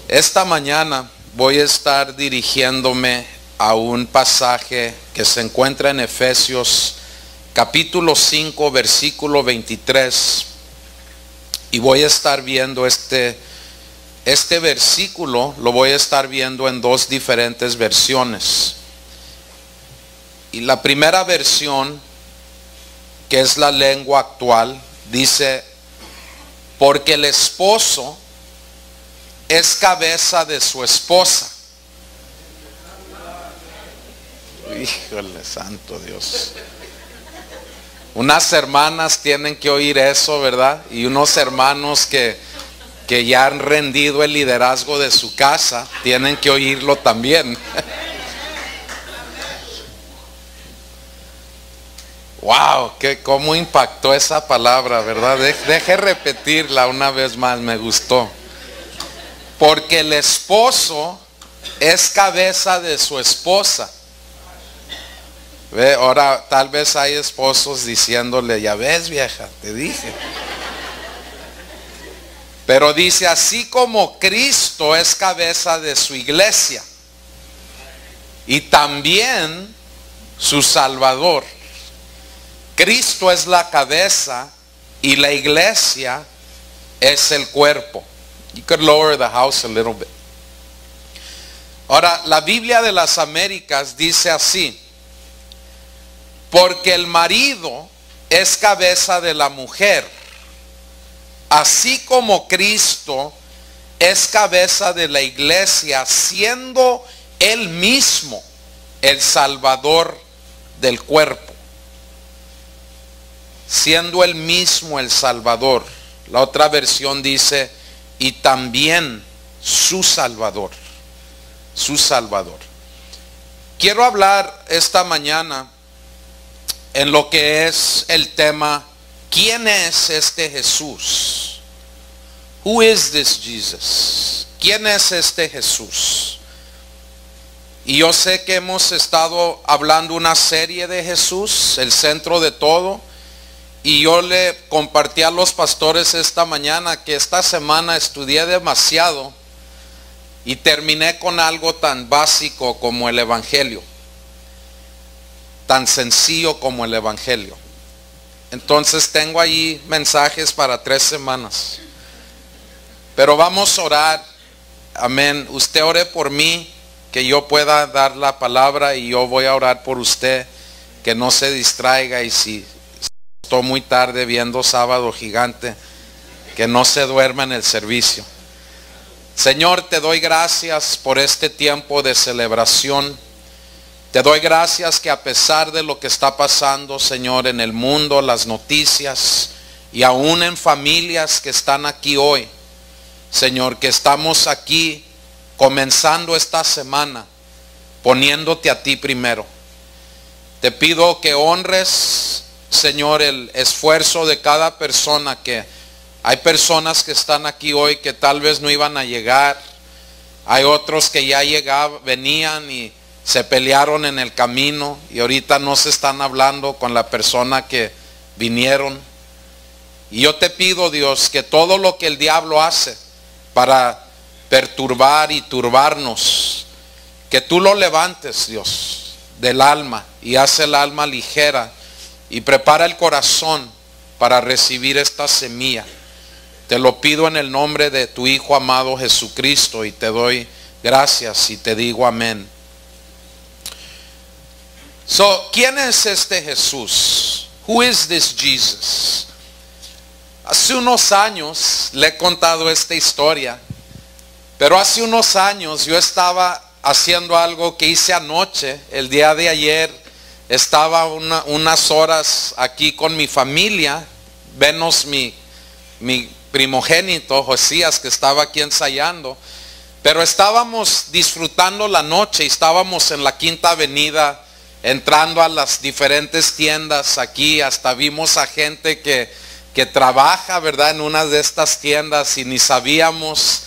Esta mañana voy a estar dirigiéndome a un pasaje que se encuentra en Efesios capítulo 5 versículo 23, y voy a estar viendo este versículo, lo voy a estar viendo en dos diferentes versiones. Y la primera versión, que es la lengua actual, dice: porque el esposo es cabeza de su esposa. Híjole, santo Dios. Unas hermanas tienen que oír eso, ¿verdad? Y unos hermanos que ya han rendido el liderazgo de su casa tienen que oírlo también. Wow, cómo impactó esa palabra, ¿verdad? Deje repetirla una vez más, me gustó. Porque el esposo es cabeza de su esposa. Ve, ahora tal vez hay esposos diciéndole: ya ves, vieja, te dije. Pero dice: así como Cristo es cabeza de su iglesia y también su Salvador. Cristo es la cabeza y la iglesia es el cuerpo. You could lower the house a little bit. Ahora, la Biblia de las Américas dice así: porque el marido es cabeza de la mujer, así como Cristo es cabeza de la iglesia, siendo él mismo el Salvador del cuerpo. Siendo él mismo el Salvador. La otra versión dice: y también su Salvador. Su Salvador. Quiero hablar esta mañana en lo que es el tema: ¿quién es este Jesús? Who is this Jesus? ¿Quién es este Jesús? Y yo sé que hemos estado hablando una serie de Jesús, el centro de todo. Y yo le compartí a los pastores esta mañana que esta semana estudié demasiado y terminé con algo tan básico como el Evangelio, tan sencillo como el Evangelio. Entonces tengo ahí mensajes para 3 semanas. Pero vamos a orar. Amén. Usted ore por mí, que yo pueda dar la palabra, y yo voy a orar por usted, que no se distraiga, y si estoy muy tarde viendo Sábado Gigante, que no se duerma en el servicio. Señor, te doy gracias por este tiempo de celebración. Te doy gracias que a pesar de lo que está pasando, Señor, en el mundo, las noticias, y aún en familias que están aquí hoy, Señor, que estamos aquí comenzando esta semana poniéndote a ti primero. Te pido que honres, Señor, el esfuerzo de cada persona, que hay personas que están aquí hoy que tal vez no iban a llegar. Hay otros que ya venían y se pelearon en el camino y ahorita no se están hablando con la persona que vinieron. Y yo te pido, Dios, que todo lo que el diablo hace para perturbar y turbarnos, que tú lo levantes, Dios, del alma, y hace el alma ligera y prepara el corazón para recibir esta semilla. Te lo pido en el nombre de tu Hijo amado Jesucristo, y te doy gracias y te digo amén. ¿Quién es este Jesús? Who is this Jesus? Hace unos años le he contado esta historia, pero hace unos años yo estaba haciendo algo que hice anoche, el día de ayer. Estaba unas horas aquí con mi familia, menos mi primogénito Josías, que estaba aquí ensayando. Pero estábamos disfrutando la noche y estábamos en la Quinta Avenida, entrando a las diferentes tiendas aquí. Hasta vimos a gente que trabaja, ¿verdad?, en una de estas tiendas y ni sabíamos.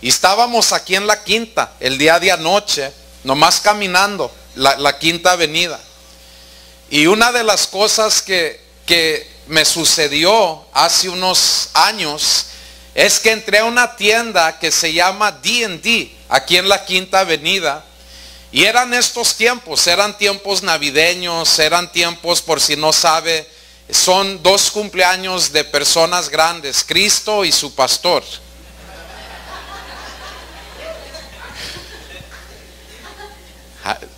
Y estábamos aquí en la Quinta el día de anoche, nomás caminando la Quinta Avenida. Y una de las cosas que me sucedió hace unos años es que entré a una tienda que se llama D&D, aquí en la Quinta Avenida. Y eran estos tiempos, eran tiempos navideños, eran tiempos, por si no sabe, son 2 cumpleaños de personas grandes, Cristo y su pastor.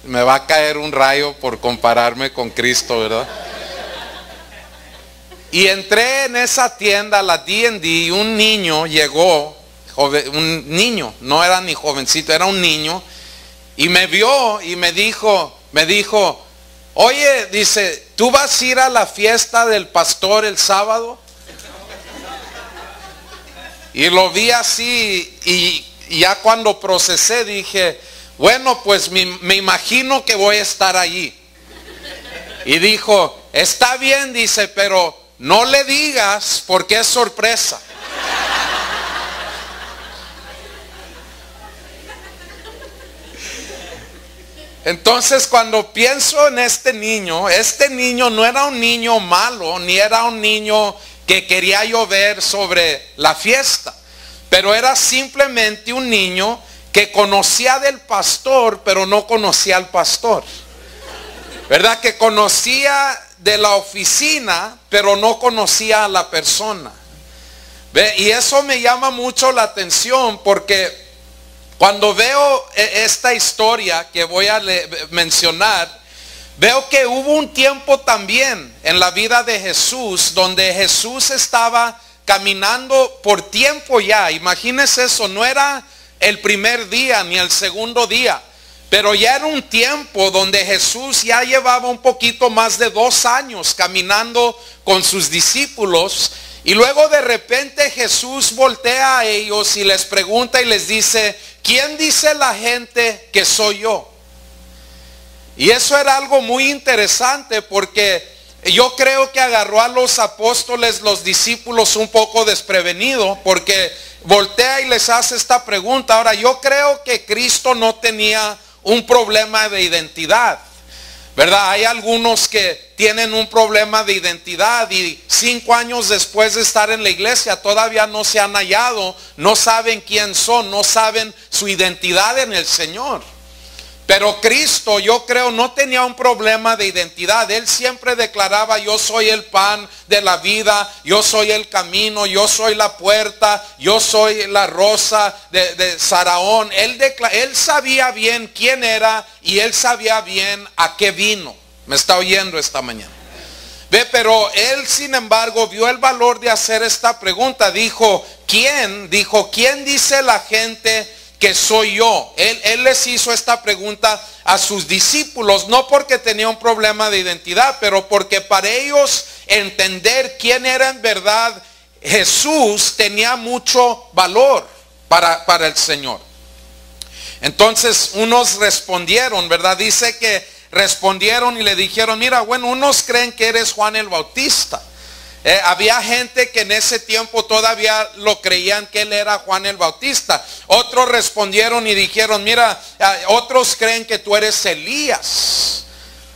Me va a caer un rayo por compararme con Cristo, ¿verdad? Y entré en esa tienda, la D&D, y un niño llegó, un niño, no era ni jovencito, era un niño, y me vio y me dijo, oye, dice, ¿tú vas a ir a la fiesta del pastor el sábado? Y lo vi así, y ya cuando procesé dije, bueno, pues me imagino que voy a estar allí. Y dijo, está bien, dice, pero no le digas porque es sorpresa. Entonces, cuando pienso en este niño no era un niño malo, ni era un niño que quería yo ver sobre la fiesta, pero era simplemente un niño que conocía del pastor, pero no conocía al pastor. ¿Verdad? Que conocía de la oficina, pero no conocía a la persona. ¿Ve? Y eso me llama mucho la atención, porque cuando veo esta historia que voy a mencionar, veo que hubo un tiempo también en la vida de Jesús, donde Jesús estaba caminando por tiempo ya. Imagínense eso, no era el primer día ni el segundo día, pero ya era un tiempo donde Jesús ya llevaba un poquito más de 2 años caminando con sus discípulos. Y luego de repente Jesús voltea a ellos y les pregunta y les dice, ¿quién dice la gente que soy yo? Y eso era algo muy interesante, porque yo creo que agarró a los apóstoles, los discípulos, un poco desprevenido, porque voltea y les hace esta pregunta. Ahora, yo creo que Cristo no tenía un problema de identidad, ¿verdad? Hay algunos que tienen un problema de identidad y 5 años después de estar en la iglesia todavía no se han hallado, no saben quién son, no saben su identidad en el Señor. Pero Cristo, yo creo, no tenía un problema de identidad. Él siempre declaraba, yo soy el pan de la vida, yo soy el camino, yo soy la puerta, yo soy la rosa de Saraón. Él sabía bien quién era y él sabía bien a qué vino. ¿Me está oyendo esta mañana? Ve, pero él, sin embargo, vio el valor de hacer esta pregunta. Dijo, ¿quién dice la gente que soy yo? Él les hizo esta pregunta a sus discípulos, no porque tenía un problema de identidad, pero porque para ellos entender quién era en verdad Jesús tenía mucho valor para el Señor. Entonces unos respondieron, ¿verdad? Dice que respondieron y le dijeron, mira, bueno, unos creen que eres Juan el Bautista. Había gente que en ese tiempo todavía lo creían que él era Juan el Bautista. Otros respondieron y dijeron, mira, otros creen que tú eres Elías.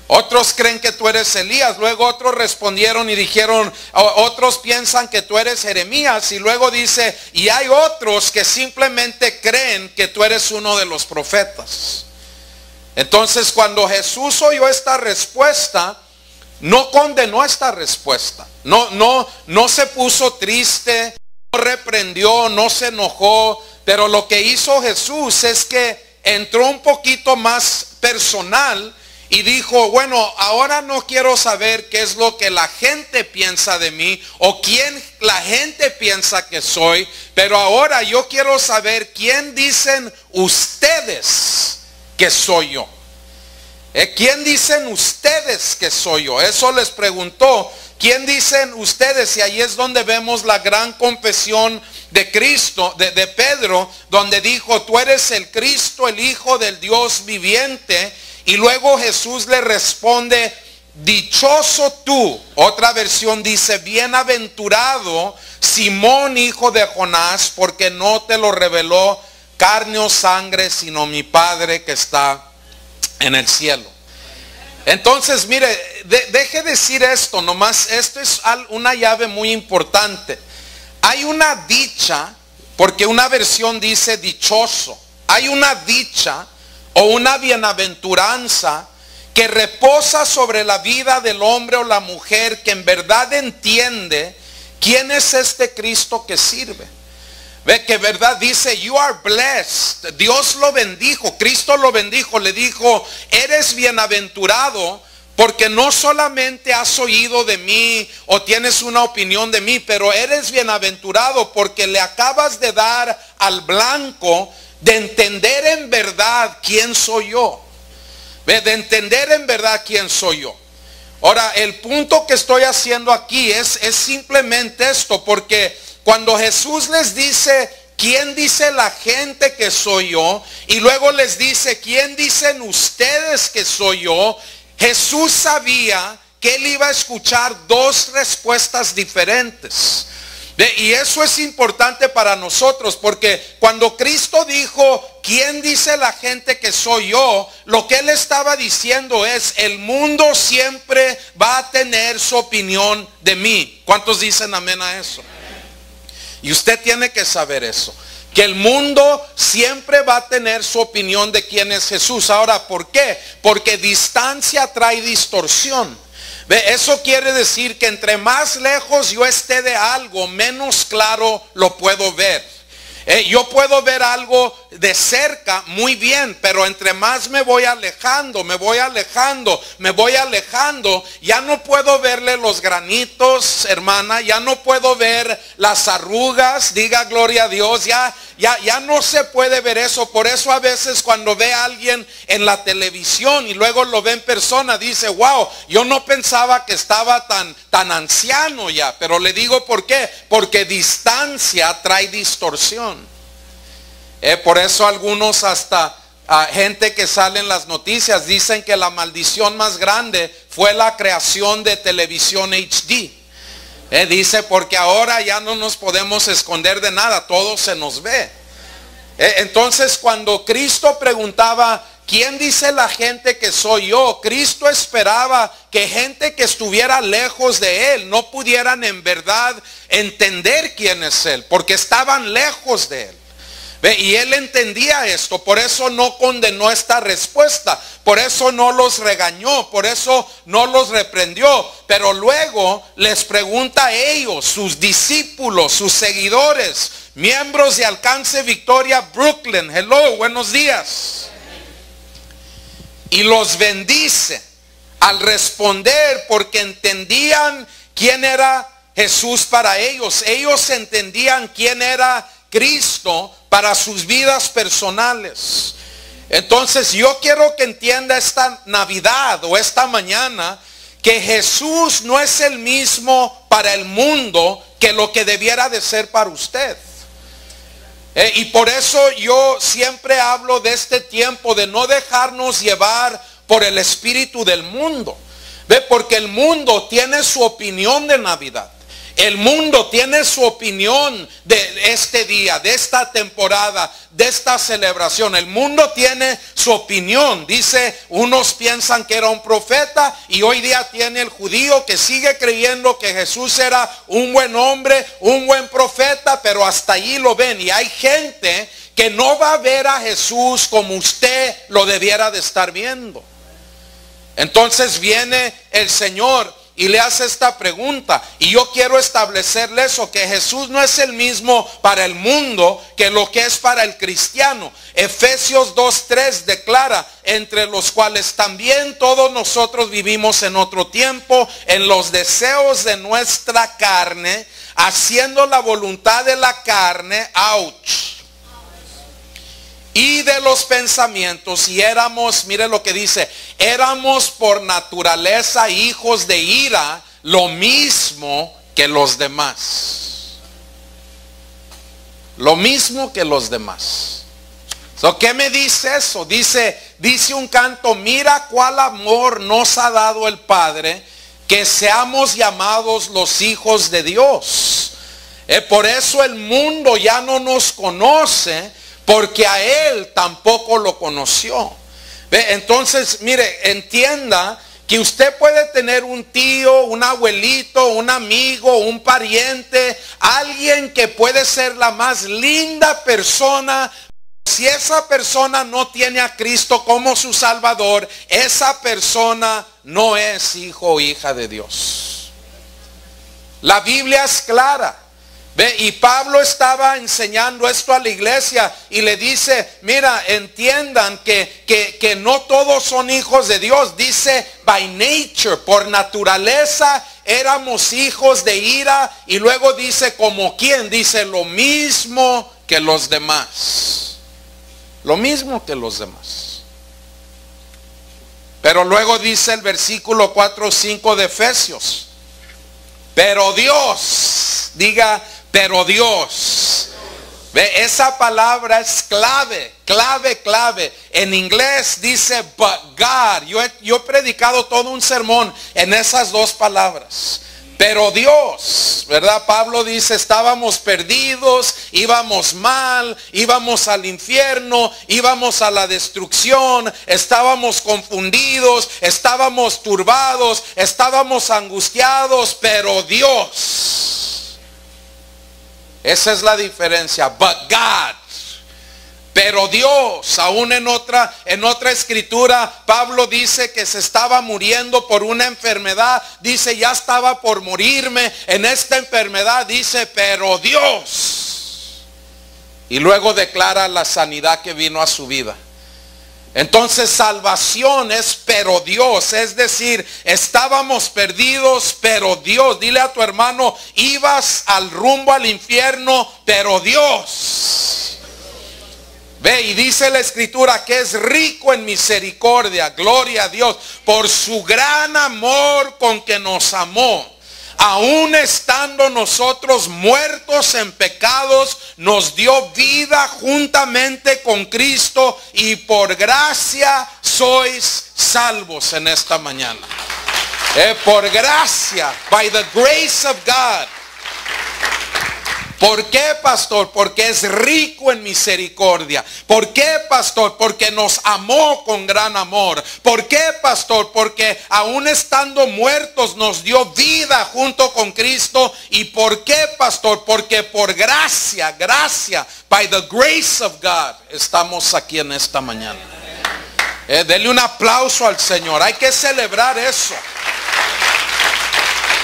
Otros creen que tú eres Elías. Luego otros respondieron y dijeron, otros piensan que tú eres Jeremías. Y luego dice, y hay otros que simplemente creen que tú eres uno de los profetas. Entonces, cuando Jesús oyó esta respuesta, no condenó esta respuesta, no se puso triste, no reprendió, no se enojó, pero lo que hizo Jesús es que entró un poquito más personal y dijo, bueno, ahora no quiero saber qué es lo que la gente piensa de mí o quién la gente piensa que soy, pero ahora yo quiero saber quién dicen ustedes que soy yo. ¿Quién dicen ustedes que soy yo? Eso les preguntó. ¿Quién dicen ustedes? Y ahí es donde vemos la gran confesión de Cristo, de Pedro, donde dijo, tú eres el Cristo, el Hijo del Dios viviente. Y luego Jesús le responde, dichoso tú. Otra versión dice, bienaventurado Simón, hijo de Jonás, porque no te lo reveló carne o sangre, sino mi Padre que está en el cielo. Entonces, mire, deje decir esto nomás. Esto es una llave muy importante. hay una dicha, porque una versión dice dichoso. Hay una dicha o una bienaventuranza que reposa sobre la vida del hombre o la mujer que en verdad entiende quién es este Cristo que sirve. Ve que verdad dice, you are blessed. Dios lo bendijo, Cristo lo bendijo, le dijo, eres bienaventurado porque no solamente has oído de mí o tienes una opinión de mí, pero eres bienaventurado porque le acabas de dar al blanco de entender en verdad quién soy yo. De entender en verdad quién soy yo. Ahora, el punto que estoy haciendo aquí es simplemente esto, porque cuando Jesús les dice, ¿quién dice la gente que soy yo? Y luego les dice, ¿quién dicen ustedes que soy yo? Jesús sabía que él iba a escuchar dos respuestas diferentes. Y eso es importante para nosotros, porque cuando Cristo dijo, ¿quién dice la gente que soy yo? Lo que él estaba diciendo es, el mundo siempre va a tener su opinión de mí. ¿Cuántos dicen amén a eso? Y usted tiene que saber eso, que el mundo siempre va a tener su opinión de quién es Jesús. Ahora, ¿por qué? Porque distancia trae distorsión. Eso quiere decir que entre más lejos yo esté de algo, menos claro lo puedo ver. Yo puedo ver algo de cerca muy bien, pero entre más me voy alejando, ya no puedo verle los granitos, hermana, ya no puedo ver las arrugas, diga gloria a Dios, ya no se puede ver eso. Por eso a veces cuando ve a alguien en la televisión y luego lo ve en persona, dice, wow, yo no pensaba que estaba tan anciano ya. Pero le digo por qué, porque distancia trae distorsión. Por eso algunos hasta gente que sale en las noticias dicen que la maldición más grande fue la creación de televisión HD. Dice, porque ahora ya no nos podemos esconder de nada, todo se nos ve. Entonces cuando Cristo preguntaba, ¿quién dice la gente que soy yo? Cristo esperaba que gente que estuviera lejos de él no pudieran en verdad entender quién es él, porque estaban lejos de él. Y él entendía esto, por eso no condenó esta respuesta, por eso no los regañó, por eso no los reprendió. Pero luego les pregunta a ellos, sus discípulos, sus seguidores, miembros de Alcance Victoria Brooklyn, hello, buenos días. Y los bendice al responder, porque entendían quién era Jesús para ellos. Ellos entendían quién era Cristo para sus vidas personales. Entonces yo quiero que entienda esta Navidad o esta mañana que Jesús no es el mismo para el mundo que lo que debiera de ser para usted. Y por eso yo siempre hablo de este tiempo de no dejarnos llevar por el espíritu del mundo. Porque el mundo tiene su opinión de Navidad. El mundo tiene su opinión de este día, de esta temporada, de esta celebración. El mundo tiene su opinión. Dice, unos piensan que era un profeta y hoy día tiene el judío que sigue creyendo que Jesús era un buen hombre, un buen profeta, pero hasta allí lo ven. Y hay gente que no va a ver a Jesús como usted lo debiera de estar viendo. Entonces viene el Señor y le hace esta pregunta, y yo quiero establecerle eso, que Jesús no es el mismo para el mundo que lo que es para el cristiano. Efesios 2:3 declara, entre los cuales también todos nosotros vivimos en otro tiempo, en los deseos de nuestra carne, haciendo la voluntad de la carne, y de los pensamientos, y éramos, mire lo que dice, éramos por naturaleza hijos de ira, lo mismo que los demás. Lo mismo que los demás. ¿Qué me dice eso? Dice un canto, mira cuál amor nos ha dado el Padre, que seamos llamados los hijos de Dios. Por eso el mundo ya no nos conoce, porque a él tampoco lo conoció. Entonces, mire, entienda que usted puede tener un tío, un abuelito, un amigo, un pariente, alguien que puede ser la más linda persona. Si esa persona no tiene a Cristo como su Salvador, esa persona no es hijo o hija de Dios. La Biblia es clara. ¿Ve? Y Pablo estaba enseñando esto a la iglesia y le dice, mira, entiendan que no todos son hijos de Dios. Dice, by nature, por naturaleza, éramos hijos de ira. Y luego dice, ¿como quién? Dice, lo mismo que los demás. Lo mismo que los demás. Pero luego dice el versículo 4 o 5 de Efesios, pero Dios, diga, pero Dios. ¿Ve? Esa palabra es clave, clave. En inglés dice but God. Yo he predicado todo un sermón en esas dos palabras. Pero Dios, ¿verdad? Pablo dice, estábamos perdidos, íbamos mal, íbamos al infierno, íbamos a la destrucción, estábamos confundidos, estábamos turbados, estábamos angustiados, pero Dios. Esa es la diferencia. But God. Pero Dios, aún en otra escritura, Pablo dice que se estaba muriendo por una enfermedad. Dice, ya estaba por morirme en esta enfermedad. Dice, pero Dios. Y luego declara la sanidad que vino a su vida. Entonces salvación es pero Dios, es decir, estábamos perdidos, pero Dios. Dile a tu hermano, ibas al rumbo al infierno, pero Dios. Ve, y dice la escritura que es rico en misericordia, gloria a Dios, por su gran amor con que nos amó. Aún estando nosotros muertos en pecados, nos dio vida juntamente con Cristo y por gracia sois salvos en esta mañana. Por gracia, by the grace of God. ¿Por qué, pastor? Porque es rico en misericordia. ¿Por qué, pastor? Porque nos amó con gran amor. ¿Por qué, pastor? Porque aún estando muertos nos dio vida junto con Cristo. ¿Y por qué, pastor? Porque por gracia, by the grace of God, estamos aquí en esta mañana. Dele un aplauso al Señor. Hay que celebrar eso.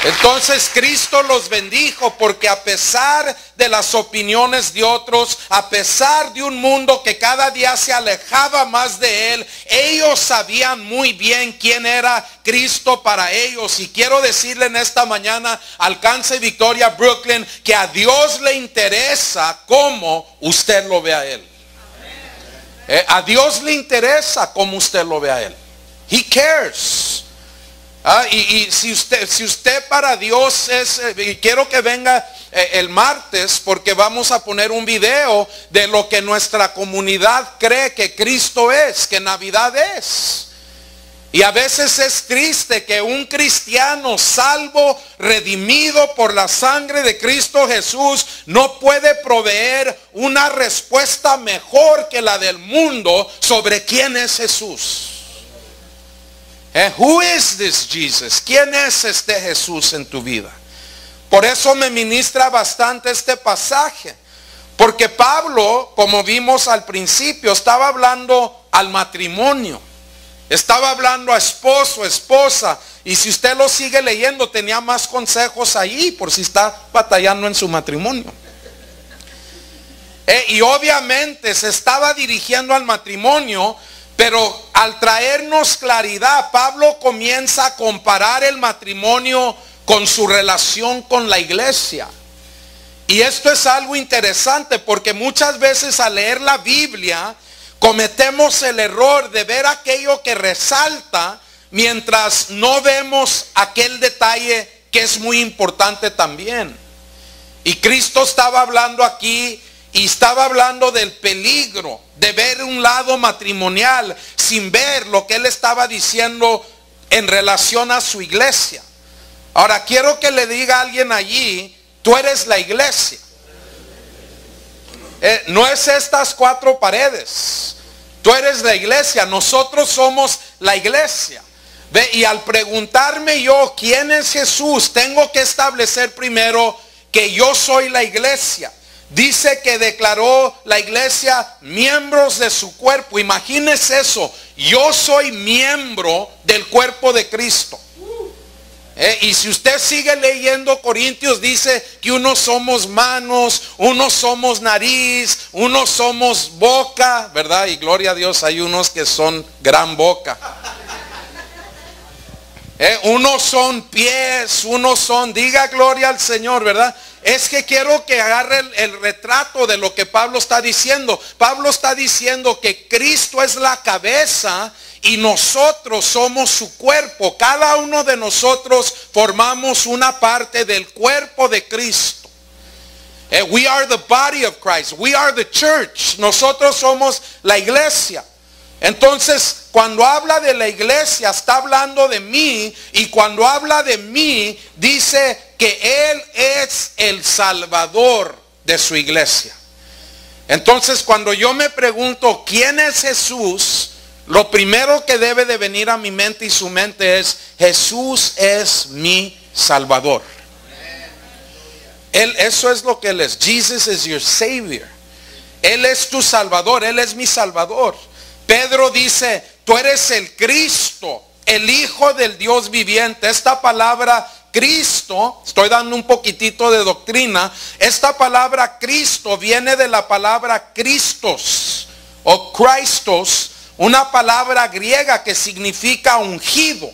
Entonces Cristo los bendijo porque a pesar de las opiniones de otros, a pesar de un mundo que cada día se alejaba más de Él, ellos sabían muy bien quién era Cristo para ellos. Y quiero decirle en esta mañana, Alcance Victoria Brooklyn, que a Dios le interesa cómo usted lo ve a Él. A Dios le interesa cómo usted lo ve a Él. He cares. Y si usted para Dios es, y quiero que venga el martes porque vamos a poner un video de lo que nuestra comunidad cree que Cristo es, que Navidad es. Y a veces es triste que un cristiano salvo, redimido por la sangre de Cristo Jesús, no puede proveer una respuesta mejor que la del mundo sobre quién es Jesús. Who is this Jesus? ¿Quién es este Jesús en tu vida? Por eso me ministra bastante este pasaje. Porque Pablo, como vimos al principio, estaba hablando al matrimonio. Estaba hablando a esposo, esposa. Y si usted lo sigue leyendo, tenía más consejos ahí por si está batallando en su matrimonio. Y obviamente se estaba dirigiendo al matrimonio. Pero al traernos claridad, Pablo comienza a comparar el matrimonio con su relación con la iglesia. Y esto es algo interesante porque muchas veces al leer la Biblia cometemos el error de ver aquello que resalta mientras no vemos aquel detalle que es muy importante también. Y Cristo estaba hablando aquí y estaba hablando del peligro de ver un lado matrimonial sin ver lo que él estaba diciendo en relación a su iglesia. Ahora quiero que le diga a alguien allí, tú eres la iglesia. No es estas cuatro paredes. Tú eres la iglesia, nosotros somos la iglesia. Ve, y al preguntarme yo quién es Jesús, tengo que establecer primero que yo soy la iglesia. Dice que declaró la iglesia miembros de su cuerpo. Imagínese eso. Yo soy miembro del cuerpo de Cristo. Y si usted sigue leyendo Corintios, dice que unos somos manos, unos somos nariz, unos somos boca, ¿verdad? Y gloria a Dios, hay unos que son gran boca. Unos son pies, unos son, diga gloria al Señor, ¿verdad? Es que quiero que agarre el retrato de lo que Pablo está diciendo. Pablo está diciendo que Cristo es la cabeza y nosotros somos su cuerpo. Cada uno de nosotros formamos una parte del cuerpo de Cristo. We are the body of Christ. We are the church. Nosotros somos la iglesia. Entonces, cuando habla de la iglesia, está hablando de mí. Y cuando habla de mí, dice que Él es el Salvador de su iglesia. Entonces, cuando yo me pregunto quién es Jesús, lo primero que debe de venir a mi mente y su mente es: Jesús es mi Salvador. Eso es lo que Él es. Jesus is your Savior. Él es tu Salvador. Él es mi Salvador. Pedro dice: tú eres el Cristo, el Hijo del Dios viviente. Esta palabra Cristo, estoy dando un poquitito de doctrina. Esta palabra Cristo viene de la palabra Christos o Christos, una palabra griega que significa ungido.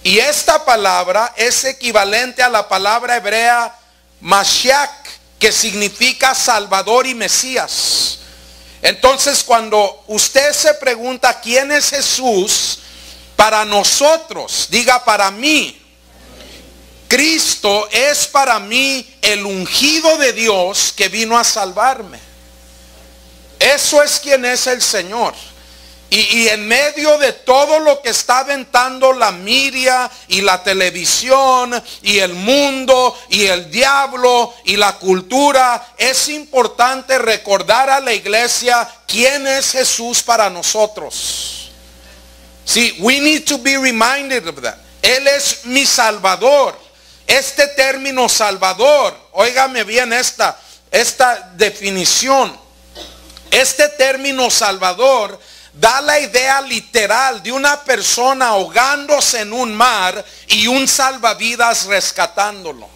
Y esta palabra es equivalente a la palabra hebrea Mashiach, que significa Salvador y Mesías. Entonces, cuando usted se pregunta quién es Jesús, para nosotros, diga para mí, Cristo es para mí el ungido de Dios que vino a salvarme. Eso es quien es el Señor. Y en medio de todo lo que está aventando la media y la televisión y el mundo y el diablo y la cultura, es importante recordar a la iglesia quién es Jesús para nosotros. See, we need to be reminded of that. Él es mi Salvador. Este término Salvador, óigame bien esta definición. Este término Salvador da la idea literal de una persona ahogándose en un mar y un salvavidas rescatándolo.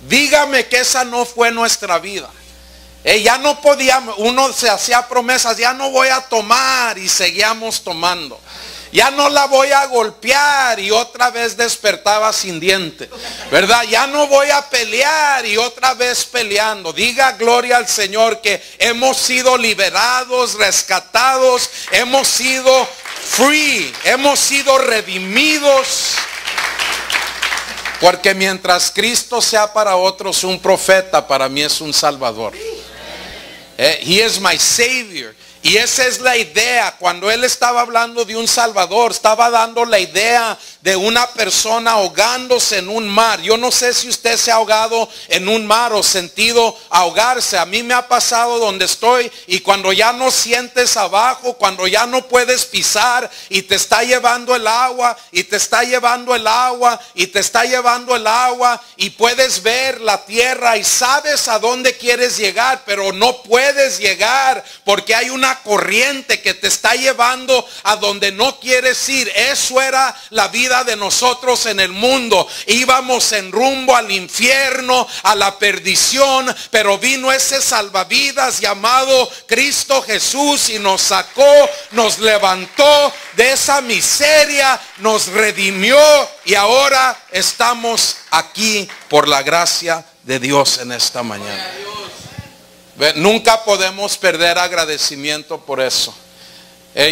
Dígame que esa no fue nuestra vida. Ya no podíamos, uno se hacía promesas: ya no voy a tomar, y seguíamos tomando. Ya no la voy a golpear, y otra vez despertaba sin diente, ¿verdad? Ya no voy a pelear, y otra vez peleando. Diga gloria al Señor que hemos sido liberados, rescatados, hemos sido free, hemos sido redimidos. Porque mientras Cristo sea para otros un profeta, para mí es un Salvador. He is my Savior. Y esa es la idea. Cuando él estaba hablando de un Salvador, estaba dando la idea de una persona ahogándose en un mar. Yo no sé si usted se ha ahogado en un mar o sentido ahogarse. A mí me ha pasado donde estoy, y cuando ya no sientes abajo, cuando ya no puedes pisar y te está llevando el agua, y te está llevando el agua, y te está llevando el agua, y puedes ver la tierra y sabes a dónde quieres llegar, pero no puedes llegar porque hay una corriente que te está llevando a donde no quieres ir. Eso era la vida de nosotros en el mundo. Íbamos en rumbo al infierno, a la perdición, pero vino ese salvavidas llamado Cristo Jesús y nos sacó, nos levantó de esa miseria, nos redimió, y ahora estamos aquí por la gracia de Dios en esta mañana. Nunca podemos perder agradecimiento por eso.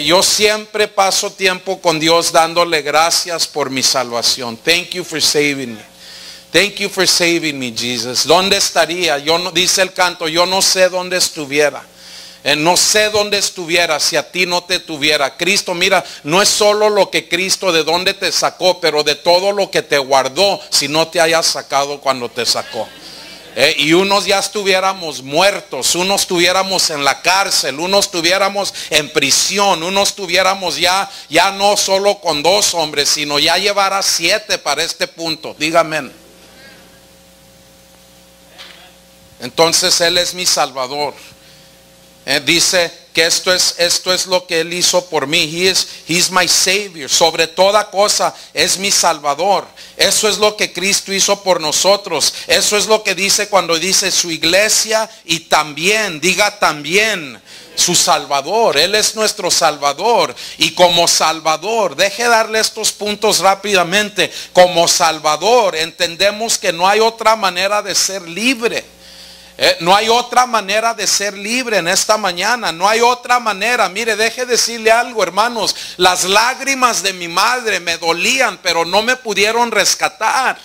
Yo siempre paso tiempo con Dios dándole gracias por mi salvación. Thank you for saving me. Thank you for saving me, Jesus. ¿Dónde estaría? Dice el canto, yo no sé dónde estuviera. No sé dónde estuviera si a ti no te tuviera. Cristo, mira, no es solo lo que Cristo de dónde te sacó, pero de todo lo que te guardó si no te haya sacado cuando te sacó. Y unos ya estuviéramos muertos, unos estuviéramos en la cárcel, unos estuviéramos en prisión, unos estuviéramos ya no solo con 2 hombres, sino ya llevar a 7 para este punto. Dígame. Entonces Él es mi Salvador. Dice que esto es lo que Él hizo por mí. He's my Savior. Sobre toda cosa es mi Salvador. Eso es lo que Cristo hizo por nosotros. Eso es lo que dice cuando dice su iglesia, y también, diga también, su Salvador. Él es nuestro Salvador. Y como Salvador, deje darle estos puntos rápidamente. Como Salvador entendemos que no hay otra manera de ser libre. No hay otra manera de ser libre en esta mañana. No hay otra manera. Mire, deje decirle algo, hermanos. Las lágrimas de mi madre me dolían, pero no me pudieron rescatar.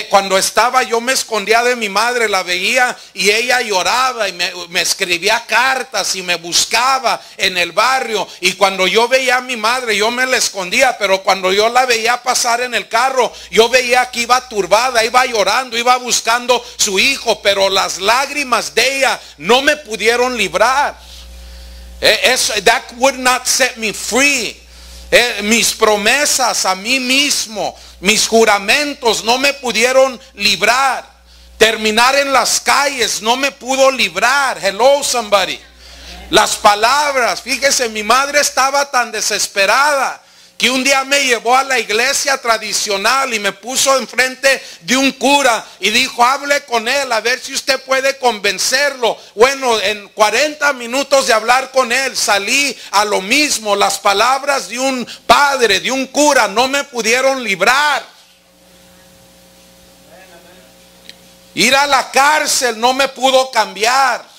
Cuando estaba, yo me escondía de mi madre, la veía y ella lloraba y me escribía cartas y me buscaba en el barrio. Y cuando yo veía a mi madre, yo me la escondía, pero cuando yo la veía pasar en el carro, yo veía que iba turbada, iba llorando, iba buscando su hijo, pero las lágrimas de ella no me pudieron librar. That would not set me free. Mis promesas a mí mismo, mis juramentos no me pudieron librar. Terminar en las calles no me pudo librar. Hello somebody. Las palabras, fíjese, mi madre estaba tan desesperada que un día me llevó a la iglesia tradicional y me puso enfrente de un cura y dijo: hable con él a ver si usted puede convencerlo. Bueno, en 40 minutos de hablar con él salí a lo mismo. Las palabras de un padre, de un cura, no me pudieron librar. Ir a la cárcel no me pudo cambiar.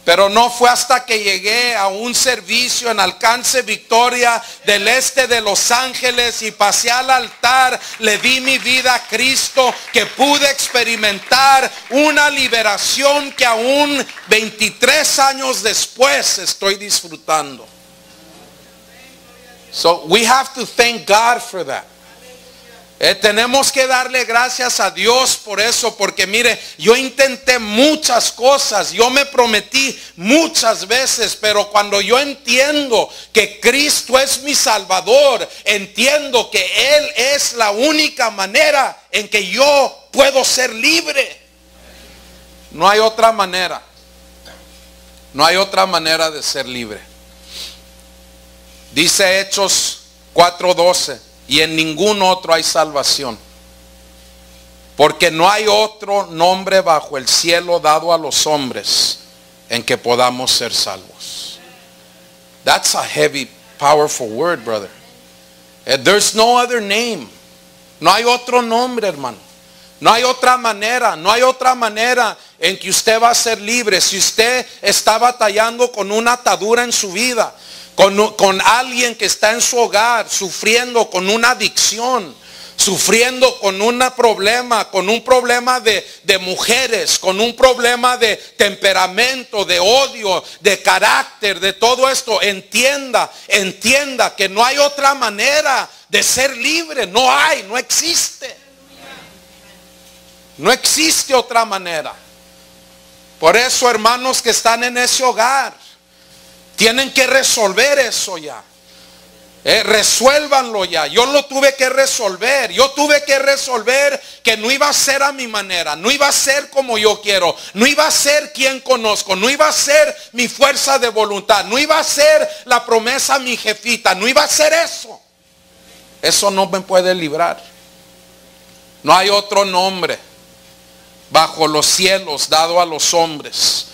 Pero no fue hasta que llegué a un servicio en Alcance Victoria del este de Los Ángeles y pasé al altar, le di mi vida a Cristo, que pude experimentar una liberación que aún 23 años después estoy disfrutando. So we have to thank God for that. Tenemos que darle gracias a Dios por eso, porque mire, yo intenté muchas cosas, yo me prometí muchas veces, pero cuando yo entiendo que Cristo es mi Salvador, entiendo que Él es la única manera en que yo puedo ser libre. No hay otra manera. No hay otra manera de ser libre. Dice Hechos 4:12. Y en ningún otro hay salvación, porque no hay otro nombre bajo el cielo dado a los hombres en que podamos ser salvos. That's a heavy, powerful word, brother. There's no other name. No hay otro nombre, hermano. No hay otra manera. No hay otra manera en que usted va a ser libre. Si usted está batallando con una atadura en su vida, con alguien que está en su hogar sufriendo con una adicción, sufriendo con un problema de mujeres, con un problema de temperamento, de odio, de carácter, de todo esto, entienda que no hay otra manera de ser libre. No hay, no existe. No existe otra manera. Por eso, hermanos que están en ese hogar, tienen que resolver eso ya. Resuélvanlo ya. Yo lo tuve que resolver. Yo tuve que resolver que no iba a ser a mi manera. No iba a ser como yo quiero. No iba a ser quien conozco. No iba a ser mi fuerza de voluntad. No iba a ser la promesa a mi jefita. No iba a ser eso. Eso no me puede librar. No hay otro nombre bajo los cielos dado a los hombres.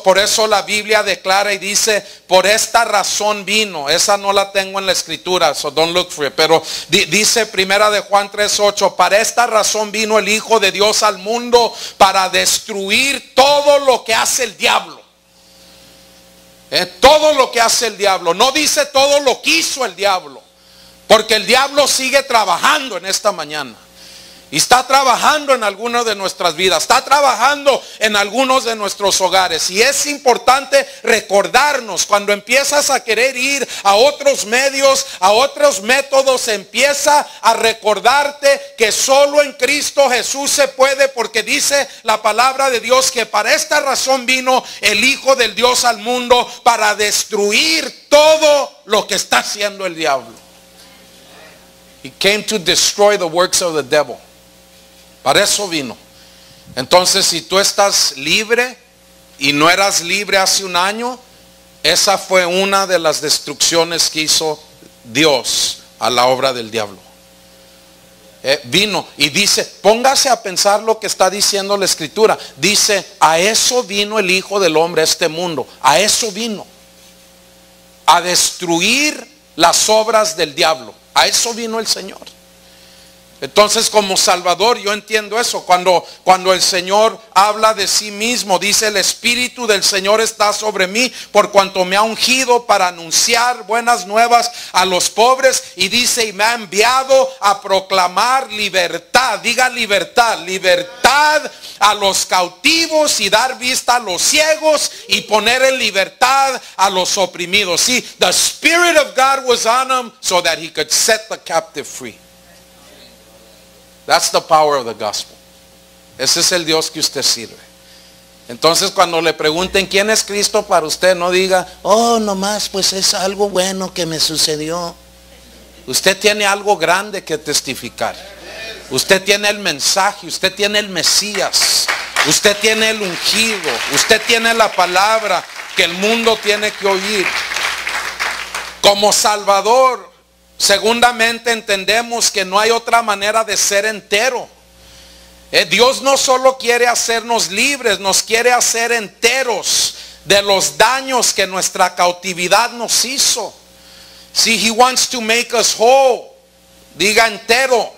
Por eso la Biblia declara y dice: por esta razón vino. Esa no la tengo en la escritura, so don't look for it. Pero dice Primera de Juan 3:8: para esta razón vino el Hijo de Dios al mundo, para destruir todo lo que hace el diablo. Todo lo que hace el diablo. No dice todo lo que hizo el diablo, porque el diablo sigue trabajando en esta mañana. Y está trabajando en algunas de nuestras vidas, está trabajando en algunos de nuestros hogares. Y es importante recordarnos, cuando empiezas a querer ir a otros medios, a otros métodos, empieza a recordarte que solo en Cristo Jesús se puede, porque dice la palabra de Dios que para esta razón vino el Hijo del Dios al mundo, para destruir todo lo que está haciendo el diablo. He came to destroy the works of the devil. Para eso vino. Entonces, si tú estás libre y no eras libre hace un año, esa fue una de las destrucciones que hizo Dios a la obra del diablo. Vino y dice, póngase a pensar lo que está diciendo la Escritura. Dice, a eso vino el Hijo del Hombre a este mundo. A eso vino. A destruir las obras del diablo. A eso vino el Señor. Entonces, como Salvador, yo entiendo eso. Cuando el Señor habla de sí mismo, dice, el Espíritu del Señor está sobre mí, por cuanto me ha ungido para anunciar buenas nuevas a los pobres. Y dice, y me ha enviado a proclamar libertad. Diga libertad. Libertad a los cautivos y dar vista a los ciegos y poner en libertad a los oprimidos. See, the Spirit of God was on him so that he could set the captive free. That's the power of the gospel. Ese es el Dios que usted sirve. Entonces, cuando le pregunten quién es Cristo para usted, no diga, oh, nomás pues es algo bueno que me sucedió. Usted tiene algo grande que testificar. Usted tiene el mensaje, usted tiene el Mesías, usted tiene el ungido, usted tiene la palabra que el mundo tiene que oír. Como Salvador, segundamente entendemos que no hay otra manera de ser entero. Dios no solo quiere hacernos libres, nos quiere hacer enteros de los daños que nuestra cautividad nos hizo. See, He wants to make us whole. Diga entero.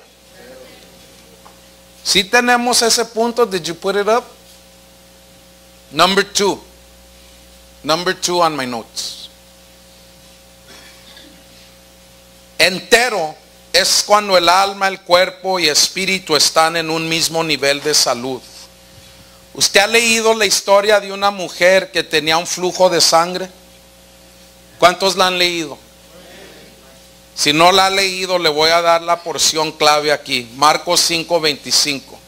Si tenemos ese punto, did you put it up? Number two on my notes. Entero es cuando el alma, el cuerpo y espíritu están en un mismo nivel de salud. ¿Usted ha leído la historia de una mujer que tenía un flujo de sangre? ¿Cuántos la han leído? Si no la ha leído, le voy a dar la porción clave aquí. Marcos 5:25.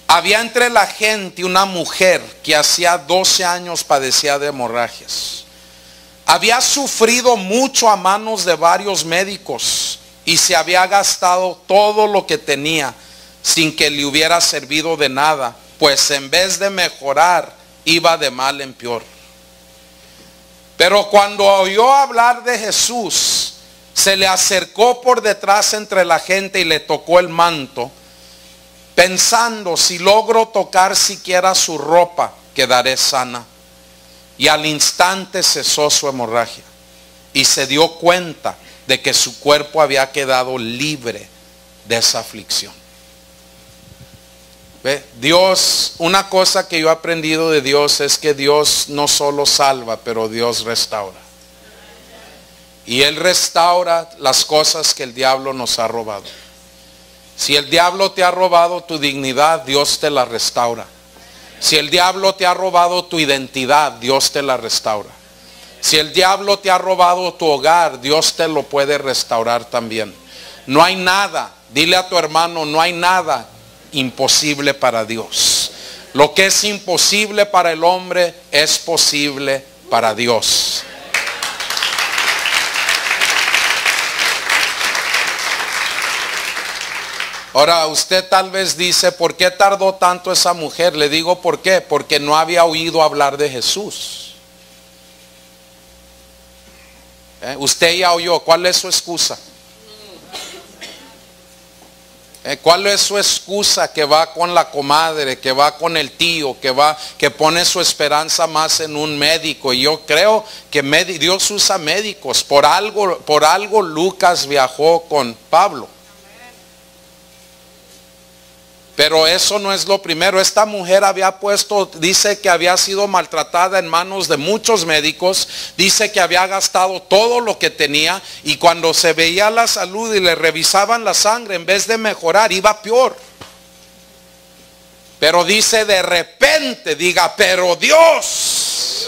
Había entre la gente una mujer que hacía 12 años padecía de hemorragias. Había sufrido mucho a manos de varios médicos y se había gastado todo lo que tenía sin que le hubiera servido de nada, pues en vez de mejorar, iba de mal en peor. Pero cuando oyó hablar de Jesús, se le acercó por detrás entre la gente y le tocó el manto, pensando, si logro tocar siquiera su ropa, quedaré sana. Y al instante cesó su hemorragia y se dio cuenta de que su cuerpo había quedado libre de esa aflicción. ¿Ve? Dios, una cosa que yo he aprendido de Dios es que Dios no solo salva, pero Dios restaura. Y Él restaura las cosas que el diablo nos ha robado. Si el diablo te ha robado tu dignidad, Dios te la restaura. Si el diablo te ha robado tu identidad, Dios te la restaura. Si el diablo te ha robado tu hogar, Dios te lo puede restaurar también. No hay nada, dile a tu hermano, no hay nada imposible para Dios. Lo que es imposible para el hombre es posible para Dios. Ahora usted tal vez dice, ¿por qué tardó tanto esa mujer? Le digo por qué, porque no había oído hablar de Jesús. Usted ya oyó, ¿cuál es su excusa? ¿Cuál es su excusa? Que va con la comadre, que va con el tío, que pone su esperanza más en un médico. Y yo creo que Dios usa médicos. Por algo Lucas viajó con Pablo. Pero eso no es lo primero. Esta mujer dice que había sido maltratada en manos de muchos médicos. Dice que había gastado todo lo que tenía. Y cuando se veía la salud y le revisaban la sangre, en vez de mejorar, iba peor. Pero dice de repente, diga, pero Dios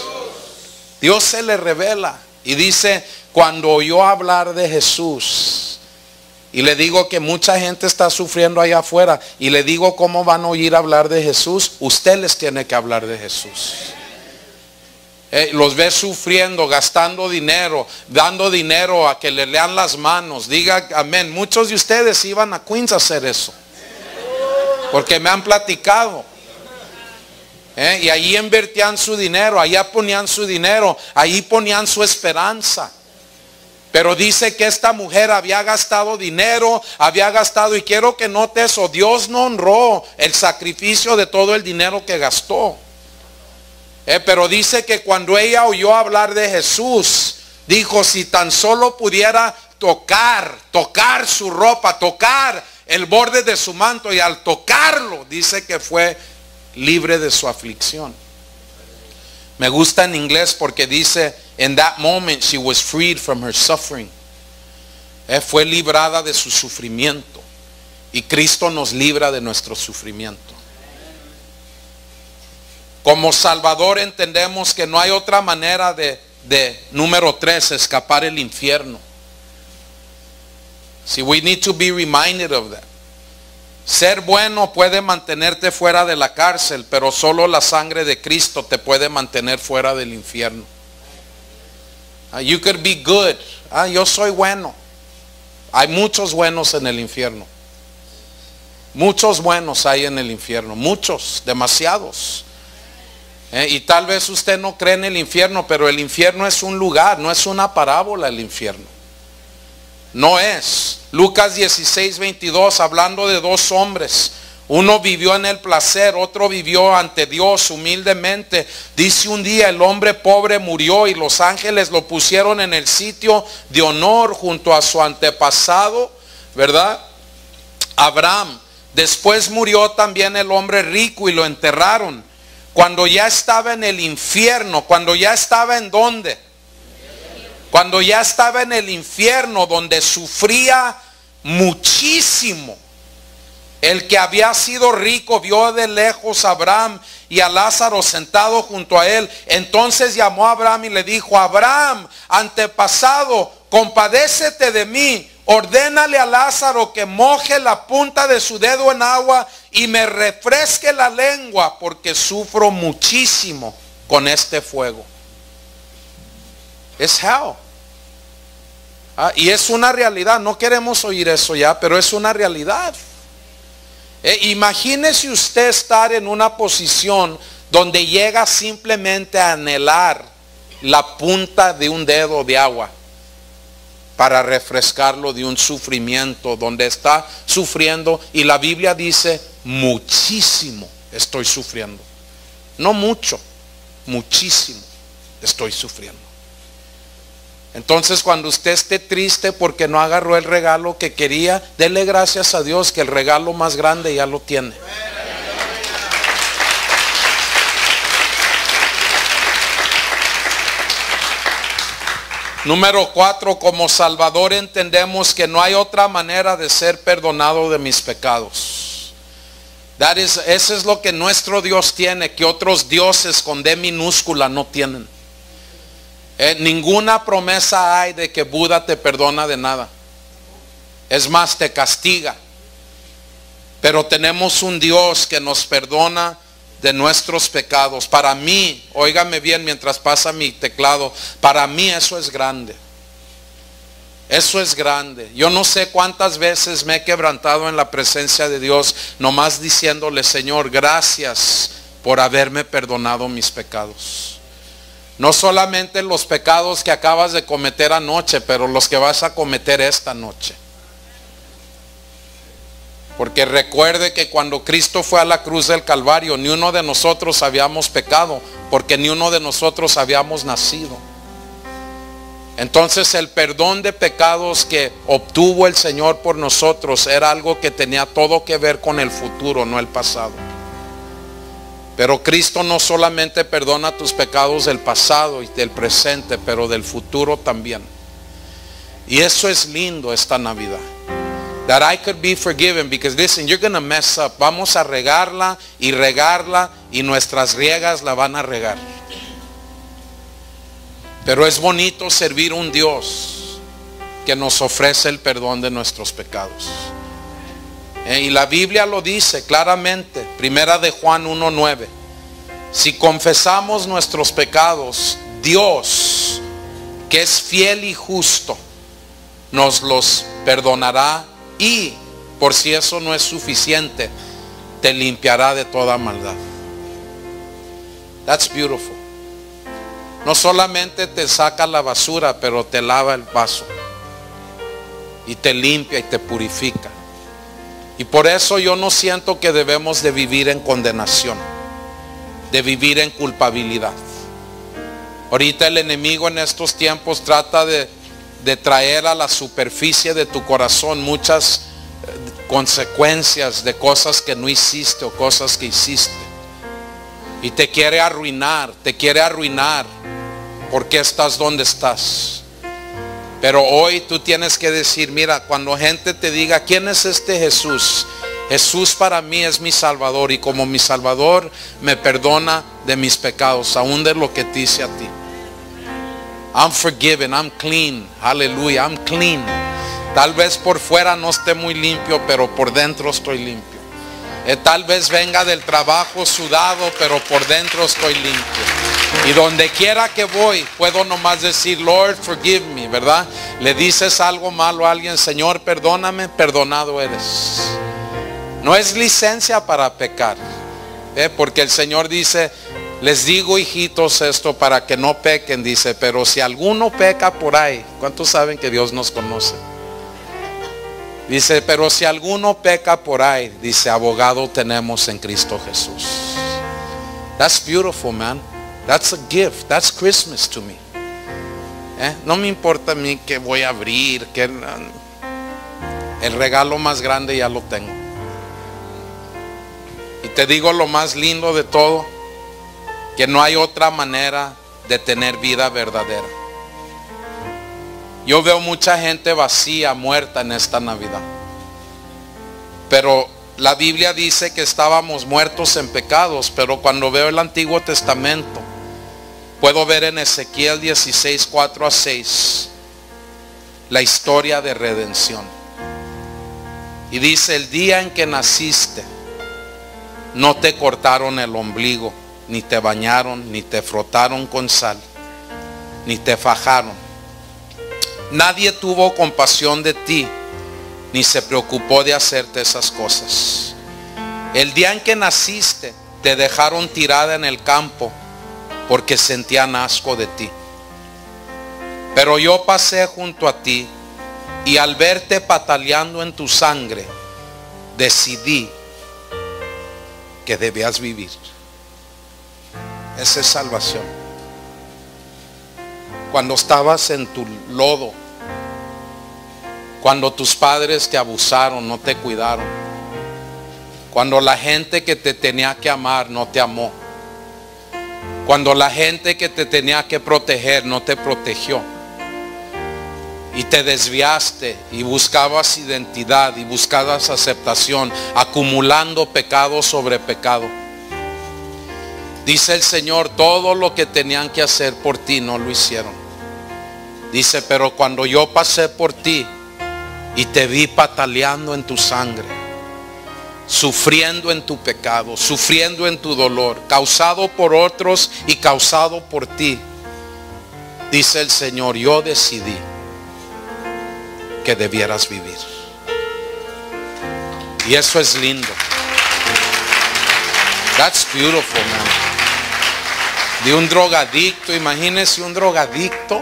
se le revela. Y dice, cuando oyó hablar de Jesús. Y le digo que mucha gente está sufriendo allá afuera. Y le digo, ¿cómo van a oír hablar de Jesús? Usted les tiene que hablar de Jesús. Los ve sufriendo, gastando dinero, dando dinero a que le lean las manos. Diga amén. Muchos de ustedes iban a Queens a hacer eso. Porque me han platicado. Y allí invertían su dinero, allá ponían su dinero, allí ponían su esperanza. Pero dice que esta mujer había gastado dinero, y quiero que note eso, Dios no honró el sacrificio de todo el dinero que gastó. Pero dice que cuando ella oyó hablar de Jesús, dijo, si tan solo pudiera tocar su ropa, tocar el borde de su manto, y al tocarlo, dice que fue libre de su aflicción. Me gusta en inglés porque dice, in that moment she was freed from her suffering. Fue librada de su sufrimiento. Y Cristo nos libra de nuestro sufrimiento. Como Salvador entendemos que no hay otra manera de número 3, escapar el infierno. See, we need to be reminded of that. Ser bueno puede mantenerte fuera de la cárcel, pero solo la sangre de Cristo te puede mantener fuera del infierno. You could be good. Yo soy bueno. Hay muchos buenos en el infierno. Muchos buenos hay en el infierno. Muchos, demasiados. Y tal vez usted no cree en el infierno, pero el infierno es un lugar, no es una parábola el infierno. No es. Lucas 16:22, hablando de dos hombres. Uno vivió en el placer, otro vivió ante Dios humildemente. Dice, un día el hombre pobre murió y los ángeles lo pusieron en el sitio de honor junto a su antepasado, ¿verdad? Abraham. Después murió también el hombre rico y lo enterraron. Cuando ya estaba en el infierno, cuando ya estaba en ¿dónde? Cuando ya estaba en el infierno, donde sufría muchísimo. El que había sido rico vio de lejos a Abraham y a Lázaro sentado junto a él. Entonces llamó a Abraham y le dijo, Abraham, antepasado, compadécete de mí. Ordénale a Lázaro que moje la punta de su dedo en agua y me refresque la lengua, porque sufro muchísimo con este fuego. Es hell. Y es una realidad. No queremos oír eso ya, pero es una realidad. Imagínese usted estar en una posición donde llega simplemente a anhelar la punta de un dedo de agua para refrescarlo de un sufrimiento donde está sufriendo, y la Biblia dice, muchísimo estoy sufriendo. No mucho, muchísimo estoy sufriendo. Entonces, cuando usted esté triste porque no agarró el regalo que quería, dele gracias a Dios que el regalo más grande ya lo tiene. Número 4, como Salvador entendemos que no hay otra manera de ser perdonado de mis pecados. Eso es lo que nuestro Dios tiene, que otros dioses con D minúscula no tienen. Ninguna promesa hay de que Buda te perdona de nada. Es más, te castiga. Pero tenemos un Dios que nos perdona de nuestros pecados. Para mí, óigame bien mientras pasa mi teclado, para mí eso es grande. Eso es grande. Yo no sé cuántas veces me he quebrantado en la presencia de Dios, nomás diciéndole, Señor, gracias por haberme perdonado mis pecados. No solamente los pecados que acabas de cometer anoche, pero los que vas a cometer esta noche. Porque recuerde que cuando Cristo fue a la cruz del Calvario, ni uno de nosotros habíamos pecado, porque ni uno de nosotros habíamos nacido. Entonces el perdón de pecados que obtuvo el Señor por nosotros era algo que tenía todo que ver con el futuro, no el pasado. Pero Cristo no solamente perdona tus pecados del pasado y del presente, pero del futuro también. Y eso es lindo esta Navidad. That I could be forgiven, because listen, you're going to mess up. Vamos a regarla y nuestras riegas la van a regar. Pero es bonito servir a un Dios que nos ofrece el perdón de nuestros pecados. Y la Biblia lo dice claramente, Primera de Juan 1:9. Si confesamos nuestros pecados, Dios, que es fiel y justo, nos los perdonará y, por si eso no es suficiente, te limpiará de toda maldad. That's beautiful. No solamente te saca la basura, pero te lava el vaso y te limpia y te purifica. Y por eso yo no siento que debemos de vivir en condenación, de vivir en culpabilidad. Ahorita el enemigo en estos tiempos trata de traer a la superficie de tu corazón muchas consecuencias de cosas que no hiciste o cosas que hiciste. Y te quiere arruinar porque estás donde estás. Pero hoy tú tienes que decir, mira, cuando gente te diga, ¿quién es este Jesús? Jesús para mí es mi Salvador, y como mi Salvador me perdona de mis pecados, aún de lo que te hice a ti. I'm forgiven, I'm clean, aleluya, I'm clean. Tal vez por fuera no esté muy limpio, pero por dentro estoy limpio. Tal vez venga del trabajo sudado, pero por dentro estoy limpio. Y donde quiera que voy, puedo nomás decir, Lord, forgive me, ¿verdad? Le dices algo malo a alguien, Señor, perdóname, perdonado eres. No es licencia para pecar, porque el Señor dice, les digo, hijitos, esto para que no pequen, dice, pero si alguno peca por ahí, ¿cuántos saben que Dios nos conoce? Dice, pero si alguno peca por ahí, dice, abogado tenemos en Cristo Jesús. That's beautiful, man. That's a gift. That's Christmas to me. No me importa a mí que voy a abrir, que el regalo más grande ya lo tengo. Y te digo lo más lindo de todo, que no hay otra manera de tener vida verdadera. Yo veo mucha gente vacía, muerta en esta Navidad. Pero la Biblia dice que estábamos muertos en pecados, pero cuando veo el Antiguo Testamento, puedo ver en Ezequiel 16, 4-6, la historia de redención. Y dice, el día en que naciste, no te cortaron el ombligo, ni te bañaron, ni te frotaron con sal, ni te fajaron. Nadie tuvo compasión de ti, ni se preocupó de hacerte esas cosas. El día en que naciste, te dejaron tirada en el campo, porque sentían asco de ti. Pero yo pasé junto a ti, y al verte pataleando en tu sangre, decidí que debías vivir. Esa es salvación. Cuando estabas en tu lodo, cuando tus padres te abusaron, no te cuidaron, cuando la gente que te tenía que amar no te amó, cuando la gente que te tenía que proteger no te protegió, y te desviaste y buscabas identidad y buscabas aceptación, acumulando pecado sobre pecado. Dice el Señor, todo lo que tenían que hacer por ti no lo hicieron. Dice, pero cuando yo pasé por ti y te vi pataleando en tu sangre, sufriendo en tu pecado, sufriendo en tu dolor, causado por otros y causado por ti, dice el Señor, yo decidí que debieras vivir. Y eso es lindo. That's beautiful, man. De un drogadicto, imagínense un drogadicto,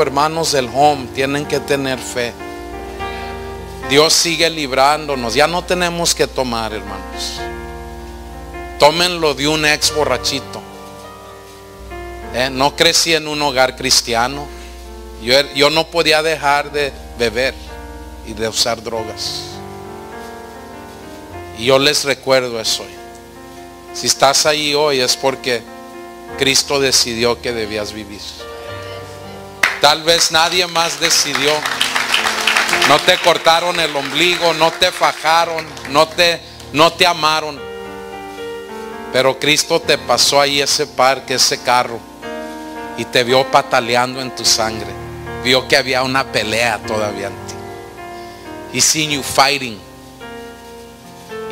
hermanos del home, tienen que tener fe. Dios sigue librándonos. Ya no tenemos que tomar, hermanos. Tómenlo de un ex borrachito. No crecí en un hogar cristiano. Yo no podía dejar de beber y de usar drogas. Y yo les recuerdo eso hoy. Si estás ahí hoy es porque Cristo decidió que debías vivir. Tal vez nadie más decidió. No te cortaron el ombligo, no te fajaron, no te amaron. Pero Cristo te pasó ahí ese parque, ese carro, y te vio pataleando en tu sangre. Vio que había una pelea todavía en ti. He seen you fighting.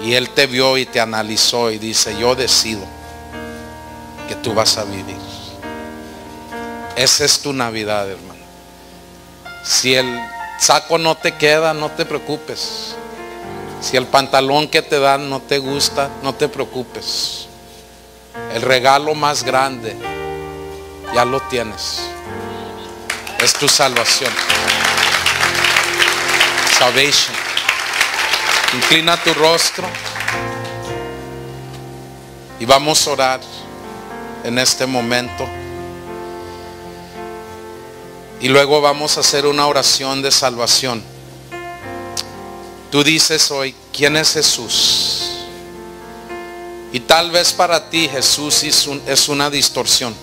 Y Él te vio y te analizó y dice: yo decido que tú vas a vivir. Esa es tu Navidad, hermano. Si el saco no te queda, no te preocupes. Si el pantalón que te dan no te gusta, no te preocupes. El regalo más grande ya lo tienes. Es tu salvación. Salvation. Inclina tu rostro y vamos a orar en este momento. Y luego vamos a hacer una oración de salvación. Tú dices hoy: ¿quién es Jesús? Y tal vez para ti Jesús es una distorsión.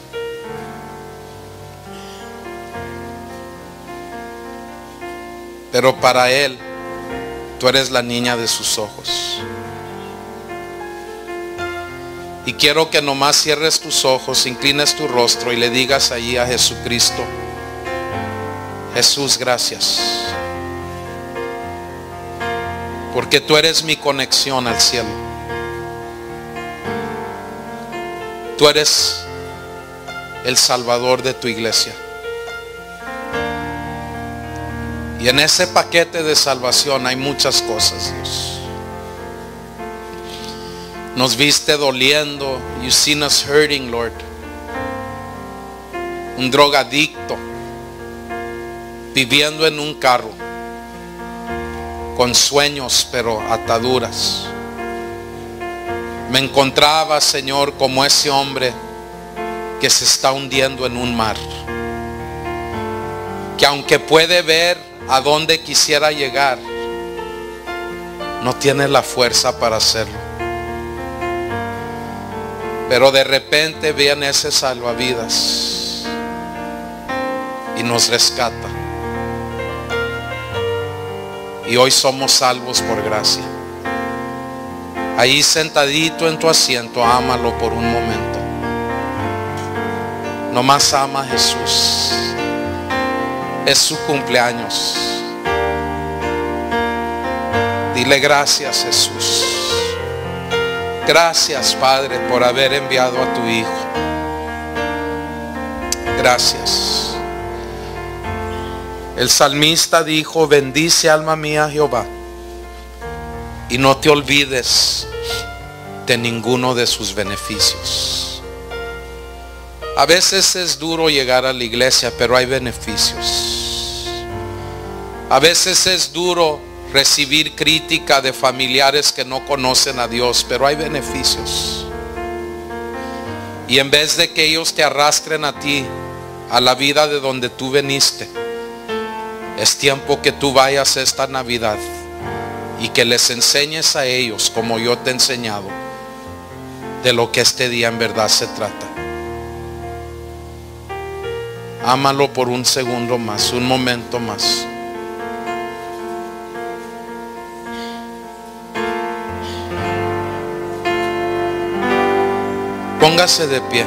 Pero para Él, tú eres la niña de sus ojos. Y quiero que nomás cierres tus ojos, inclines tu rostro y le digas allí a Jesucristo: Jesús, gracias. Porque tú eres mi conexión al cielo. Tú eres el Salvador de tu iglesia. Y en ese paquete de salvación hay muchas cosas, Dios. Nos viste doliendo. You seen us hurting, Lord. Un drogadicto viviendo en un carro, con sueños pero ataduras. Me encontraba, Señor, como ese hombre que se está hundiendo en un mar, que aunque puede ver a dónde quisiera llegar, no tiene la fuerza para hacerlo. Pero de repente viene ese salvavidas y nos rescata. Y hoy somos salvos por gracia. Ahí sentadito en tu asiento, ámalo por un momento. Nomás ama a Jesús. Es su cumpleaños. Dile: gracias, Jesús. Gracias, Padre, por haber enviado a tu Hijo. Gracias. El salmista dijo: bendice, alma mía, a Jehová, y no te olvides de ninguno de sus beneficios. A veces es duro llegar a la iglesia, pero hay beneficios. A veces es duro recibir crítica de familiares que no conocen a Dios, pero hay beneficios. Y en vez de que ellos te arrastren a ti, a la vida de donde tú veniste, es tiempo que tú vayas esta Navidad y que les enseñes a ellos, como yo te he enseñado, de lo que este día en verdad se trata. Ámalo por un segundo más, un momento más. Póngase de pie.